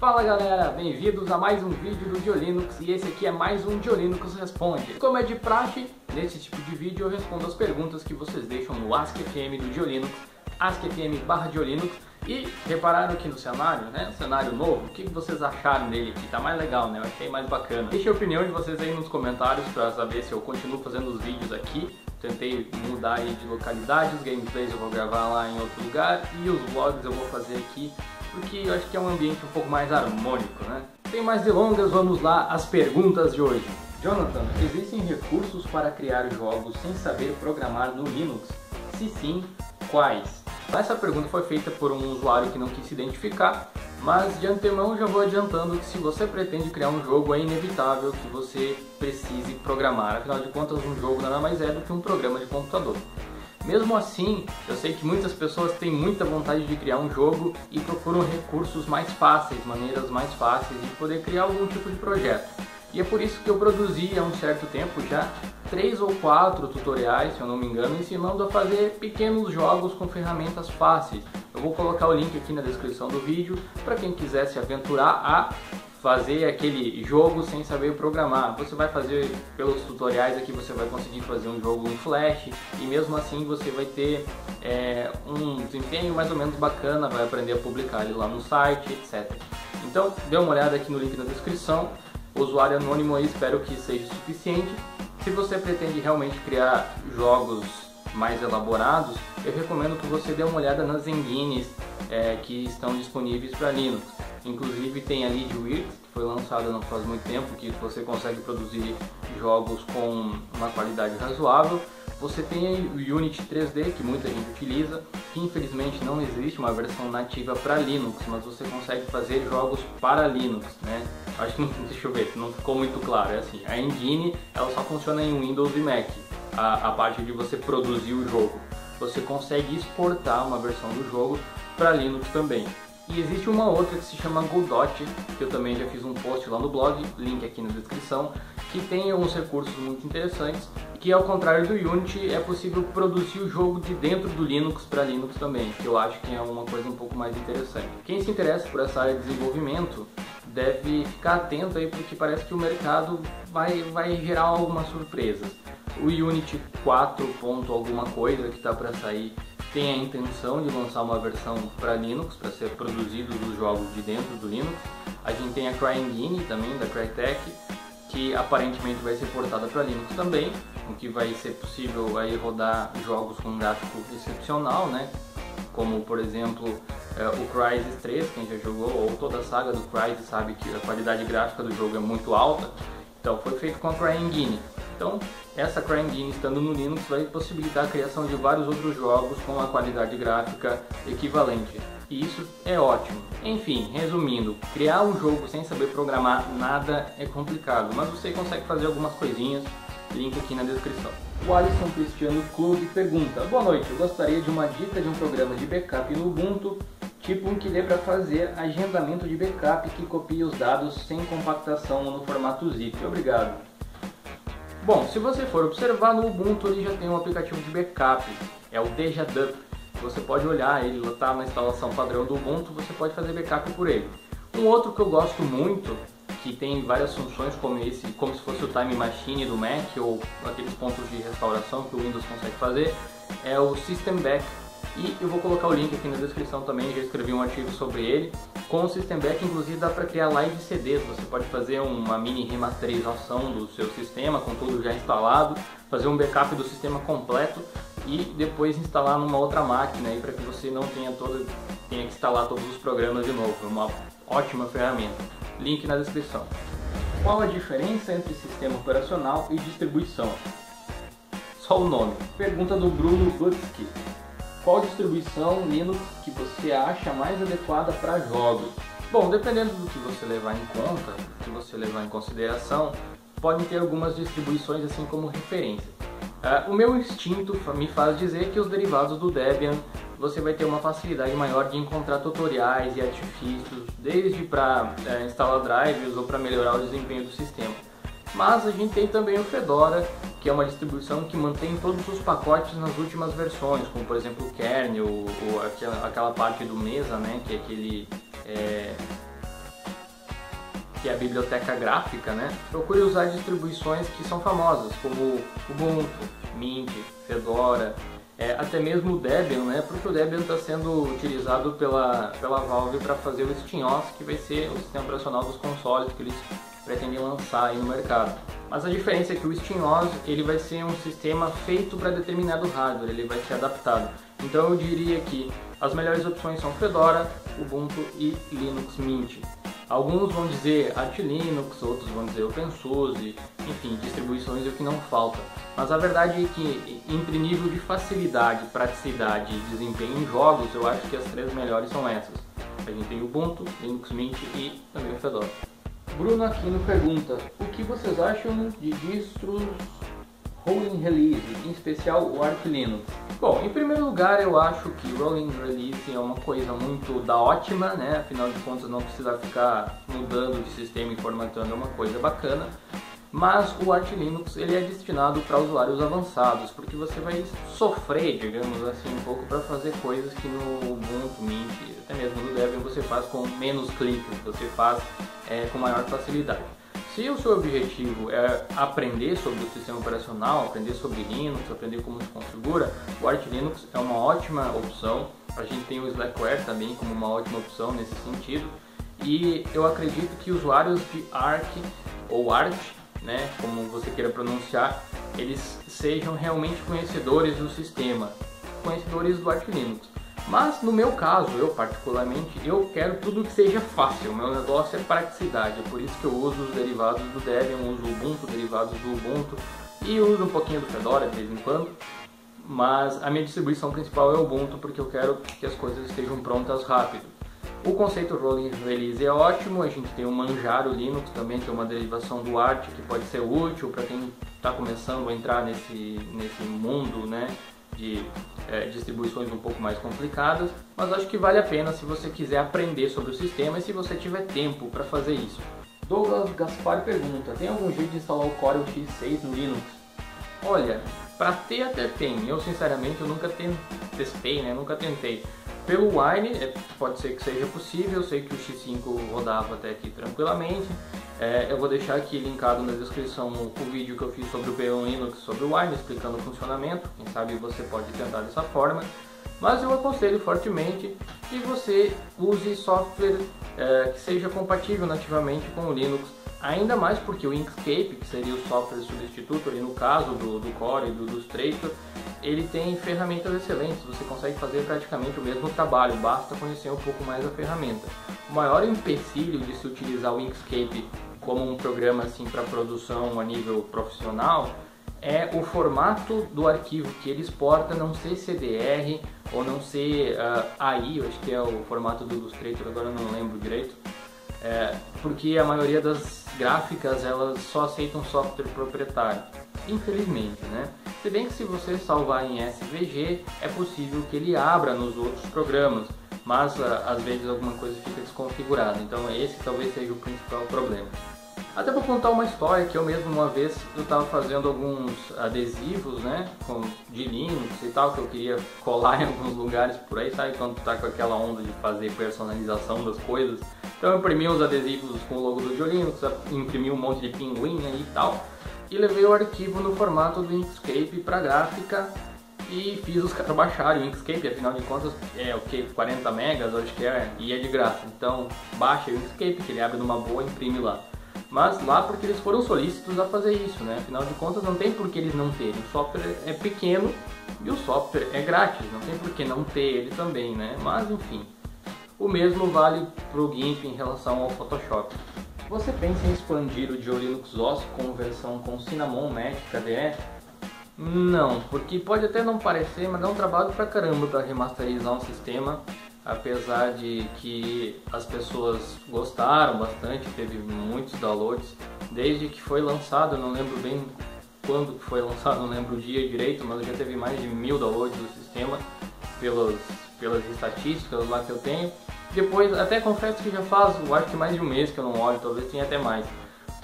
Fala galera, bem-vindos a mais um vídeo do Diolinux e esse aqui é mais um Diolinux Responde. Como é de praxe, nesse tipo de vídeo eu respondo as perguntas que vocês deixam no AskFM do Diolinux, askfm/Diolinux. E repararam aqui no cenário, né? Cenário novo, o que vocês acharam dele aqui? Tá mais legal, né? Eu achei mais bacana. Deixe a opinião de vocês aí nos comentários para saber se eu continuo fazendo os vídeos aqui. Tentei mudar aí de localidade, os gameplays eu vou gravar lá em outro lugar e os vlogs eu vou fazer aqui, porque eu acho que é um ambiente um pouco mais harmônico, né? Sem mais delongas, vamos lá às perguntas de hoje. Jonathan, existem recursos para criar jogos sem saber programar no Linux? Se sim, quais? Essa pergunta foi feita por um usuário que não quis se identificar, mas de antemão já vou adiantando que se você pretende criar um jogo é inevitável que você precise programar, afinal de contas um jogo nada mais é do que um programa de computador. Mesmo assim, eu sei que muitas pessoas têm muita vontade de criar um jogo e procuram recursos mais fáceis, maneiras mais fáceis de poder criar algum tipo de projeto. E é por isso que eu produzi há um certo tempo já 3 ou 4 tutoriais, se eu não me engano, ensinando a fazer pequenos jogos com ferramentas fáceis. Eu vou colocar o link aqui na descrição do vídeo para quem quiser se aventurar a fazer aquele jogo sem saber programar. Você vai fazer pelos tutoriais aqui, você vai conseguir fazer um jogo em Flash e mesmo assim você vai ter um desempenho mais ou menos bacana, vai aprender a publicar ele lá no site, etc. Então dê uma olhada aqui no link na descrição. O usuário anônimo aí, espero que seja suficiente. Se você pretende realmente criar jogos mais elaborados, eu recomendo que você dê uma olhada nas engines que estão disponíveis para Linux. Inclusive tem a LeadWorks, que foi lançada não faz muito tempo, que você consegue produzir jogos com uma qualidade razoável. Você tem o Unity 3D, que muita gente utiliza, que infelizmente não existe uma versão nativa para Linux, mas você consegue fazer jogos para Linux, né? Acho que, deixa eu ver, não ficou muito claro, é assim, a engine ela só funciona em Windows e Mac, a parte de você produzir o jogo. Você consegue exportar uma versão do jogo para Linux também. E existe uma outra que se chama Godot, que eu também já fiz um post lá no blog, link aqui na descrição, que tem alguns recursos muito interessantes, que ao contrário do Unity é possível produzir o jogo de dentro do Linux para Linux também, que eu acho que é uma coisa um pouco mais interessante. Quem se interessa por essa área de desenvolvimento deve ficar atento aí, porque parece que o mercado vai gerar algumas surpresas. O Unity 4. Alguma coisa que está para sair tem a intenção de lançar uma versão para Linux, para ser produzidos os jogos de dentro do Linux. A gente tem a CryEngine também, da Crytek, que aparentemente vai ser portada para Linux também, o que vai ser possível aí rodar jogos com um gráfico excepcional, né? Como por exemplo o Crysis 3, quem já jogou, ou toda a saga do Crysis sabe que a qualidade gráfica do jogo é muito alta. Então foi feito com a CryEngine. Então essa CryEngine estando no Linux vai possibilitar a criação de vários outros jogos com a qualidade gráfica equivalente. E isso é ótimo. Enfim, resumindo, criar um jogo sem saber programar nada é complicado, mas você consegue fazer algumas coisinhas, link aqui na descrição. O Alisson Cristiano Clube pergunta: boa noite, eu gostaria de uma dica de um programa de backup no Ubuntu, tipo um que dê para fazer agendamento de backup que copie os dados sem compactação no formato zip. Obrigado. Bom, se você for observar no Ubuntu, ele já tem um aplicativo de backup, é o Dejadup. Você pode olhar, ele está na instalação padrão do Ubuntu, você pode fazer backup por ele. Um outro que eu gosto muito, que tem várias funções como esse, como se fosse o Time Machine do Mac ou aqueles pontos de restauração que o Windows consegue fazer, é o System Back. E eu vou colocar o link aqui na descrição também, já escrevi um artigo sobre ele. Com o System Back, inclusive, dá para criar live CDs, você pode fazer uma mini remasterização do seu sistema com tudo já instalado, fazer um backup do sistema completo e depois instalar numa outra máquina para que você não tenha que instalar todos os programas de novo. É uma ótima ferramenta. Link na descrição. Qual a diferença entre sistema operacional e distribuição? Só o nome. Pergunta do Bruno Butsky. Qual distribuição Linux que você acha mais adequada para jogos? Bom, dependendo do que você levar em conta, do que você levar em consideração, podem ter algumas distribuições assim como referência. O meu instinto me faz dizer que os derivados do Debian você vai ter uma facilidade maior de encontrar tutoriais e artifícios, desde para instalar drivers ou para melhorar o desempenho do sistema. Mas a gente tem também o Fedora, que é uma distribuição que mantém todos os pacotes nas últimas versões, como por exemplo o kernel, ou aquela parte do Mesa, né, que é aquele que é a biblioteca gráfica, né, procure usar distribuições que são famosas, como Ubuntu, Mint, Fedora, até mesmo o Debian, né, porque o Debian está sendo utilizado pela Valve para fazer o SteamOS, que vai ser o sistema operacional dos consoles que eles pretendem lançar aí no mercado. Mas a diferença é que o SteamOS ele vai ser um sistema feito para determinado hardware, ele vai ser adaptado. Então eu diria que as melhores opções são Fedora, Ubuntu e Linux Mint. Alguns vão dizer Arch Linux, outros vão dizer OpenSUSE, enfim, distribuições é o que não falta. Mas a verdade é que entre nível de facilidade, praticidade e desempenho em jogos, eu acho que as três melhores são essas. A gente tem Ubuntu, Linux Mint e também o Fedora. Bruno Aquino pergunta, o que vocês acham de distros Rolling Release, em especial o Arch Linux? Bom, em primeiro lugar eu acho que Rolling Release é uma coisa muito da ótima, né? Afinal de contas não precisa ficar mudando de sistema e formatando, é uma coisa bacana. Mas o Arch Linux ele é destinado para usuários avançados, porque você vai sofrer, digamos assim, um pouco para fazer coisas que no Ubuntu, Mint, até mesmo no Debian você faz com menos cliques, você faz com maior facilidade. Se o seu objetivo é aprender sobre o sistema operacional, aprender sobre Linux, aprender como se configura, o Arch Linux é uma ótima opção. A gente tem o Slackware também como uma ótima opção nesse sentido. E eu acredito que usuários de Arch ou Arch, né, como você queira pronunciar, eles sejam realmente conhecedores do sistema, conhecedores do Arch Linux. Mas no meu caso, eu particularmente, eu quero tudo que seja fácil, o meu negócio é praticidade, é por isso que eu uso os derivados do Debian, uso o Ubuntu, derivados do Ubuntu e uso um pouquinho do Fedora de vez em quando. Mas a minha distribuição principal é o Ubuntu porque eu quero que as coisas estejam prontas rápido. O conceito Rolling Release é ótimo, a gente tem o Manjaro Linux também, que é uma derivação do Arch, que pode ser útil para quem está começando a entrar nesse mundo, né, de distribuições um pouco mais complicadas, mas acho que vale a pena se você quiser aprender sobre o sistema e se você tiver tempo para fazer isso. Douglas Gaspar pergunta, tem algum jeito de instalar o Core X6 no Linux? Olha, para ter até tem, eu sinceramente eu nunca testei, né? Nunca tentei. Pelo Wine, pode ser que seja possível, eu sei que o X5 rodava até aqui tranquilamente. Eu vou deixar aqui linkado na descrição o vídeo que eu fiz sobre o P1 Linux, sobre o Wine, explicando o funcionamento. Quem sabe você pode tentar dessa forma. Mas eu aconselho fortemente que você use software que seja compatível nativamente com o Linux. Ainda mais porque o Inkscape, que seria o software substituto ali no caso do Core e do Illustrator, ele tem ferramentas excelentes, você consegue fazer praticamente o mesmo trabalho, basta conhecer um pouco mais a ferramenta. O maior empecilho de se utilizar o Inkscape como um programa assim para produção a nível profissional é o formato do arquivo que ele exporta não ser CDR ou não ser AI, eu acho que é o formato do Illustrator, agora eu não lembro direito. Porque a maioria das gráficas elas só aceitam software proprietário, infelizmente, né? Se bem que se você salvar em SVG é possível que ele abra nos outros programas, mas às vezes alguma coisa fica desconfigurada, então esse talvez seja o principal problema. Até vou contar uma história que eu mesmo uma vez eu estava fazendo alguns adesivos, né, de Linux e tal, que eu queria colar em alguns lugares por aí, sabe quando tu tá com aquela onda de fazer personalização das coisas. Então eu imprimi uns adesivos com o logo do Diolinux, imprimi um monte de pinguim aí e tal, e levei o arquivo no formato do Inkscape para gráfica e fiz os caras baixarem o Inkscape, afinal de contas é o que, 40 megas, acho que e é de graça, então baixa o Inkscape, que ele abre numa boa e imprime lá. Mas lá porque eles foram solícitos a fazer isso, né? Afinal de contas não tem por que eles não terem. O software é pequeno e o software é grátis, não tem por que não ter ele também, né? Mas enfim, o mesmo vale para o GIMP em relação ao Photoshop. Você pensa em expandir o Diolinux OS com versão com Cinnamon, Magic, KDE? Não, porque pode até não parecer, mas dá um trabalho pra caramba para remasterizar um sistema. Apesar de que as pessoas gostaram bastante, teve muitos downloads desde que foi lançado, eu não lembro bem quando foi lançado, não lembro o dia direito, mas já teve mais de 1000 downloads do sistema pelas estatísticas lá que eu tenho. Depois, até confesso que já faz, eu acho que mais de um mês que eu não olho, talvez tenha até mais.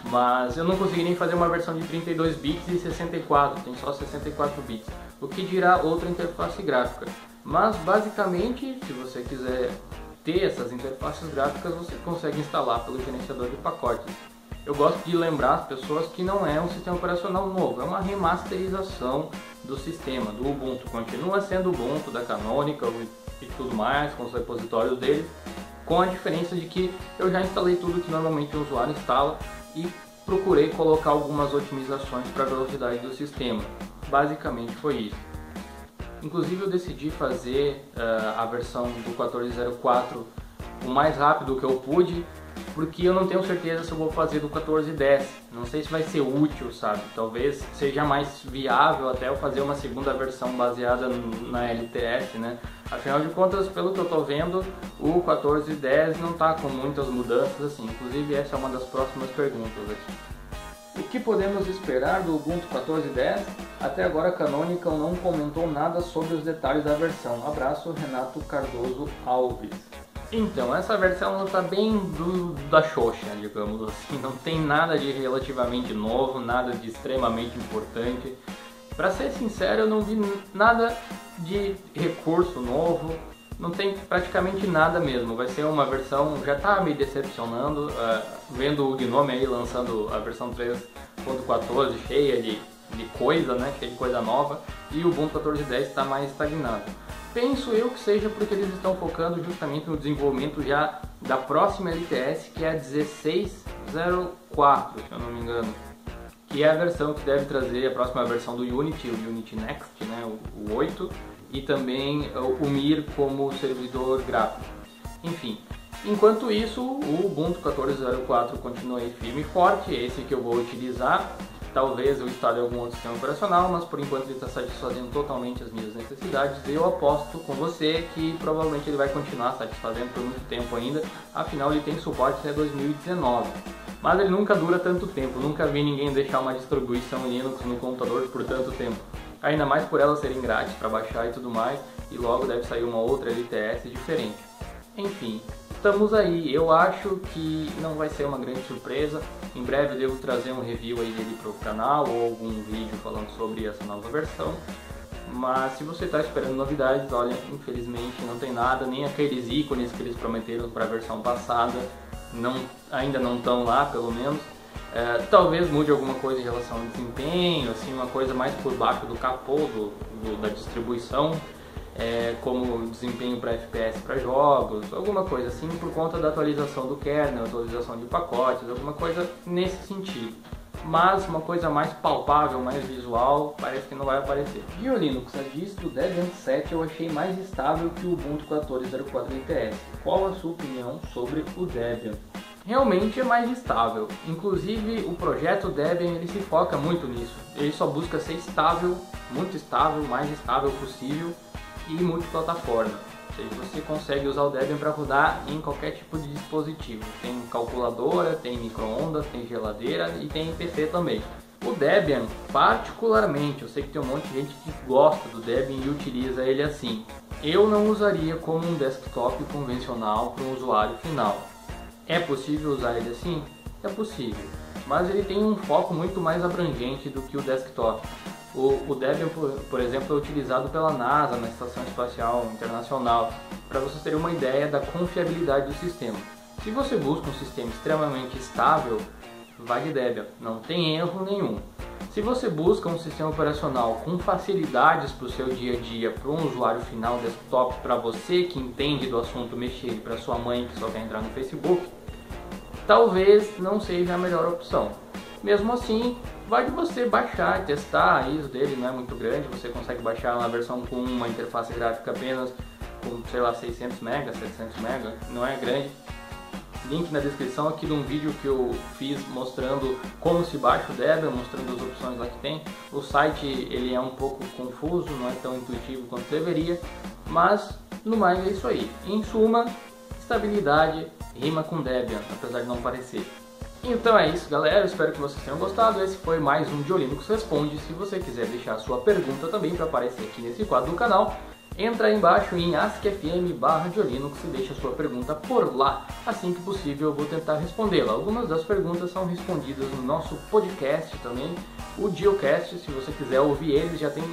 Mas eu não consegui nem fazer uma versão de 32 bits e 64, tem só 64 bits. O que dirá outra interface gráfica. Mas basicamente, se você quiser ter essas interfaces gráficas, você consegue instalar pelo gerenciador de pacotes. Eu gosto de lembrar as pessoas que não é um sistema operacional novo, é uma remasterização do sistema, do Ubuntu. Continua sendo o Ubuntu da Canonical e tudo mais, com os repositórios dele, com a diferença de que eu já instalei tudo que normalmente o usuário instala e procurei colocar algumas otimizações para a velocidade do sistema. Basicamente foi isso. Inclusive eu decidi fazer a versão do 14.04 o mais rápido que eu pude, porque eu não tenho certeza se eu vou fazer do 14.10. Não sei se vai ser útil, sabe? Talvez seja mais viável até eu fazer uma segunda versão baseada na LTS, né? Afinal de contas, pelo que eu tô vendo, o 14.10 não tá com muitas mudanças assim. Inclusive essa é uma das próximas perguntas aqui. O que podemos esperar do Ubuntu 14.10? Até agora a Canonical não comentou nada sobre os detalhes da versão. Abraço, Renato Cardoso Alves. Então, essa versão está bem da xoxa, digamos assim. Não tem nada de relativamente novo, nada de extremamente importante. Para ser sincero, eu não vi nada de recurso novo. Não tem praticamente nada mesmo. Vai ser uma versão, já está me decepcionando, vendo o Gnome aí lançando a versão 3.14 cheia de coisa, né? Cheia de coisa nova. E o Ubuntu 14.10 está mais estagnado. Penso eu que seja porque eles estão focando justamente no desenvolvimento já da próxima LTS, que é a 16.04, se eu não me engano. Que é a versão que deve trazer a próxima versão do Unity, o Unity Next, né, o 8, e também o Mir como servidor gráfico. Enfim, enquanto isso, o Ubuntu 14.04 continua aí firme e forte, é esse que eu vou utilizar. Talvez eu instale algum outro sistema operacional, mas por enquanto ele está satisfazendo totalmente as minhas necessidades. Eu aposto com você que provavelmente ele vai continuar satisfazendo por muito tempo ainda, afinal ele tem suporte até 2019. Mas ele nunca dura tanto tempo, nunca vi ninguém deixar uma distribuição Linux no computador por tanto tempo. Ainda mais por elas serem grátis para baixar e tudo mais, e logo deve sair uma outra LTS diferente. Enfim, estamos aí. Eu acho que não vai ser uma grande surpresa. Em breve eu devo trazer um review aí dele para o canal ou algum vídeo falando sobre essa nova versão. Mas se você está esperando novidades, olha, infelizmente não tem nada, nem aqueles ícones que eles prometeram para a versão passada ainda não estão lá, pelo menos. Talvez mude alguma coisa em relação ao desempenho, assim, uma coisa mais por baixo do capô da distribuição. Como desempenho para FPS para jogos, alguma coisa assim por conta da atualização do kernel, atualização de pacotes, alguma coisa nesse sentido. Mas uma coisa mais palpável, mais visual, parece que não vai aparecer. De Linux, a distro Debian 7 eu achei mais estável que o Ubuntu 14.04 LTS. Qual a sua opinião sobre o Debian? Realmente é mais estável. Inclusive o projeto Debian ele se foca muito nisso. Ele só busca ser estável, muito estável, mais estável possível e multiplataforma. Ou seja, você consegue usar o Debian para rodar em qualquer tipo de dispositivo. Tem calculadora, tem micro-ondas, tem geladeira e tem PC também. O Debian, particularmente, eu sei que tem um monte de gente que gosta do Debian e utiliza ele assim. Eu não usaria como um desktop convencional para um usuário final. É possível usar ele assim? É possível, mas ele tem um foco muito mais abrangente do que o desktop. O Debian, por exemplo, é utilizado pela NASA na Estação Espacial Internacional, para vocês terem uma ideia da confiabilidade do sistema. Se você busca um sistema extremamente estável, vai de Debian, não tem erro nenhum. Se você busca um sistema operacional com facilidades para o seu dia a dia, para um usuário final desktop, para você que entende do assunto mexer, para sua mãe que só quer entrar no Facebook, talvez não seja a melhor opção. Mesmo assim, vai de você baixar e testar. A ISO dele não é muito grande, você consegue baixar uma versão com uma interface gráfica apenas com, sei lá, 600 MB, 700 MB, não é grande. Link na descrição aqui de um vídeo que eu fiz mostrando como se baixa o Debian, mostrando as opções lá que tem. O site ele é um pouco confuso, não é tão intuitivo quanto deveria, mas no mais é isso aí. Em suma, estabilidade rima com Debian, apesar de não parecer. Então é isso, galera, eu espero que vocês tenham gostado. Esse foi mais um Diolinux Responde. Se você quiser deixar sua pergunta também para aparecer aqui nesse quadro do canal, entra aí embaixo em askfm/Diolinux e deixa sua pergunta por lá. Assim que possível eu vou tentar respondê-la. Algumas das perguntas são respondidas no nosso podcast também, o Diocast. Se você quiser ouvir eles, já tem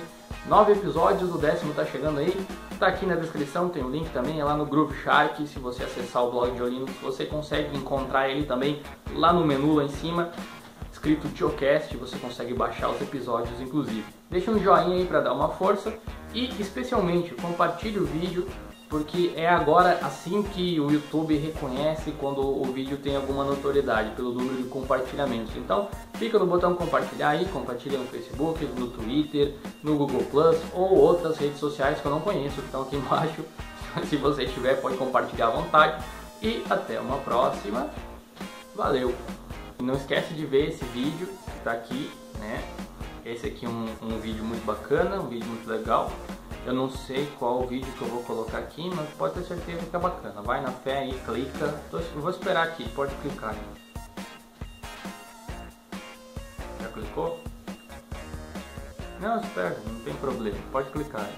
9 episódios, o 10º tá chegando aí. Tá aqui na descrição, tem o link também, é lá no Groove Shark. Se você acessar o blog de Linux, você consegue encontrar ele também lá no menu lá em cima, escrito TioCast, você consegue baixar os episódios inclusive. Deixa um joinha aí para dar uma força e especialmente compartilhe o vídeo, porque é agora assim que o YouTube reconhece quando o vídeo tem alguma notoriedade, pelo número de compartilhamentos. Então clica no botão compartilhar aí, compartilha no Facebook, no Twitter, no Google Plus ou outras redes sociais que eu não conheço, que estão aqui embaixo. Se você tiver, pode compartilhar à vontade. E até uma próxima. Valeu! Não esquece de ver esse vídeo que está aqui, né? Esse aqui é um vídeo muito bacana, um vídeo muito legal. Eu não sei qual vídeo que eu vou colocar aqui, mas pode ter certeza que é bacana. Vai na fé aí, clica. Eu vou esperar aqui, pode clicar aí. Já clicou? Não, espera, não tem problema, pode clicar aí.